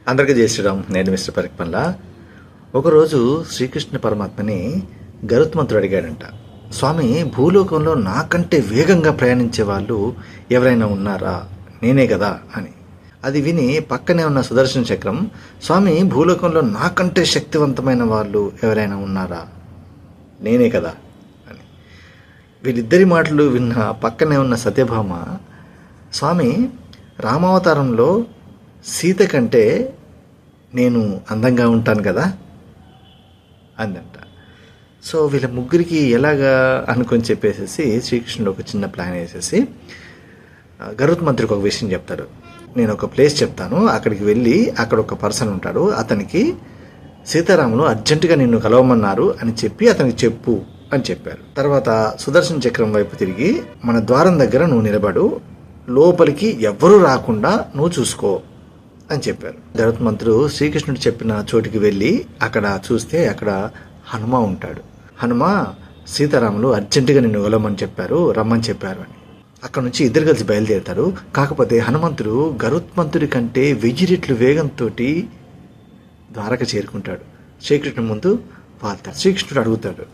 అందరికీ జై శ్రీరామ్. నేను మిస్టర్ పరిక్మల్లా. ఒకరోజు శ్రీకృష్ణ పరమాత్మని గరుత్మంతుడు అడిగాడంట, స్వామి, భూలోకంలో నాకంటే వేగంగా ప్రయాణించే వాళ్ళు ఎవరైనా ఉన్నారా? నేనే కదా అని. అది విని పక్కనే ఉన్న సుదర్శన చక్రం, స్వామి, భూలోకంలో నాకంటే శక్తివంతమైన వాళ్ళు ఎవరైనా ఉన్నారా? నేనే కదా అని. వీళ్ళిద్దరి మాటలు విన్న పక్కనే ఉన్న సత్యభామ, స్వామి, రామావతారంలో సీత కంటే నేను అందంగా ఉంటాను కదా అందంట. సో వీళ్ళ ముగ్గురికి ఎలాగా అనుకొని చెప్పేసి శ్రీకృష్ణుడు ఒక చిన్న ప్లాన్ వేసేసి గరుత్మంతుడికి ఒక విషయం చెప్తాడు. నేను ఒక ప్లేస్ చెప్తాను, అక్కడికి వెళ్ళి అక్కడ ఒక పర్సన్ ఉంటాడు, అతనికి సీతారాములు అర్జెంటుగా నిన్ను కలవమన్నారు అని చెప్పి అతనికి చెప్పు అని చెప్పారు. తర్వాత సుదర్శన చక్రం వైపు తిరిగి, మన ద్వారం దగ్గర నువ్వు నిలబడు, లోపలికి ఎవ్వరూ రాకుండా నువ్వు చూసుకో అని చెప్పారు. గరుత్మంతుడు శ్రీకృష్ణుడు చెప్పిన చోటికి వెళ్ళి అక్కడ చూస్తే అక్కడ హనుమ ఉంటాడు. హనుమ, సీతారాములు అర్జెంటుగా నిన్ను కలవమని చెప్పారు, రమ్మని చెప్పారు అని. అక్కడ నుంచి ఇద్దరు కలిసి బయలుదేరుతారు. కాకపోతే హనుమంతుడు గరుత్మంతుడి కంటే 1000 రెట్లు వేగంతో ద్వారక చేరుకుంటాడు. శ్రీకృష్ణుడి ముందు వాళ్తాడు. శ్రీకృష్ణుడు అడుగుతాడు,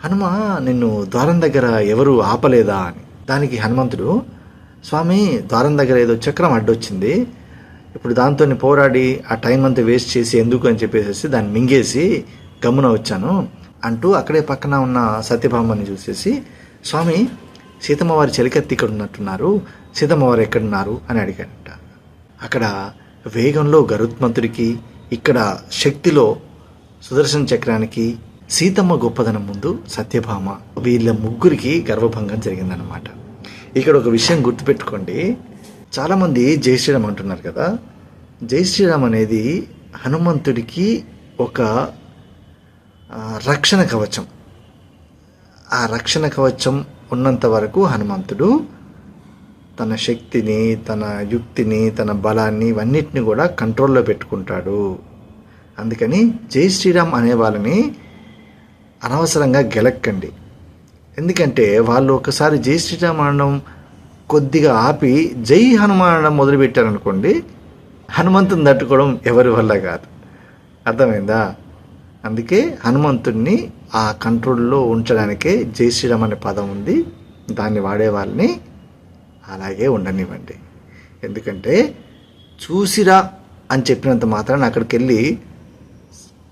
హనుమ, నిన్ను ద్వారం దగ్గర ఎవరు ఆపలేదా అని. దానికి హనుమంతుడు, స్వామి, ద్వారం దగ్గర ఏదో చక్రం అడ్డొచ్చింది, ఇప్పుడు దాంతో పోరాడి ఆ టైం అంతా వేస్ట్ చేసి ఎందుకు అని చెప్పేసి దాన్ని మింగేసి గమ్మున వచ్చాను అంటూ అక్కడే పక్కన ఉన్న సత్యభామని చూసేసి, స్వామి, సీతమ్మ వారి చెలికత్తి ఇక్కడ ఉన్నట్టున్నారు, సీతమ్మ వారు ఎక్కడున్నారు అని అడిగాడంట. అక్కడ వేగంలో గరుత్మంతుడికి, ఇక్కడ శక్తిలో సుదర్శన చక్రానికి, సీతమ్మ గొప్పదనం ముందు సత్యభామ, వీళ్ళ ముగ్గురికి గర్వభంగం జరిగిందనమాట. ఇక్కడ ఒక విషయం గుర్తుపెట్టుకోండి, చాలామంది జై శ్రీరామ్ అంటున్నారు కదా. జై శ్రీరామ్ అనేది హనుమంతుడికి ఒక రక్షణ కవచం. ఆ రక్షణ కవచం ఉన్నంత వరకు హనుమంతుడు తన శక్తిని, తన యుక్తిని, తన బలాన్ని ఇవన్నిటిని కూడా కంట్రోల్లో పెట్టుకుంటాడు. అందుకని జై శ్రీరామ్ అనే వాళ్ళని అనవసరంగా గెలక్కండి. ఎందుకంటే వాళ్ళు ఒకసారి జై శ్రీరామ్ అనడం కొద్దిగా ఆపి జై హనుమాన్ అనడం మొదలుపెట్టారనుకోండి, హనుమంతుని తట్టుకోవడం ఎవరి వల్ల కాదు. అర్థమైందా? అందుకే హనుమంతుడిని ఆ కంట్రోల్లో ఉంచడానికే జై శ్రీరామ్ అనే పదం ఉంది. దాన్ని వాడే వాళ్ళని అలాగే ఉండనివ్వండి. ఎందుకంటే చూసిరా అని చెప్పినంత మాత్రాన అక్కడికి వెళ్ళి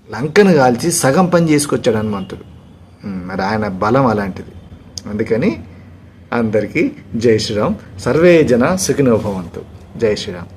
లంకను కాల్చి సగం పని చేసుకొచ్చాడు హనుమంతుడు. మరి ఆయన బలం అలాంటిది. అందుకని అందరికీ జై శ్రీరామ్. సర్వే జన సుఖినో భవంతు. జై శ్రీరామ్.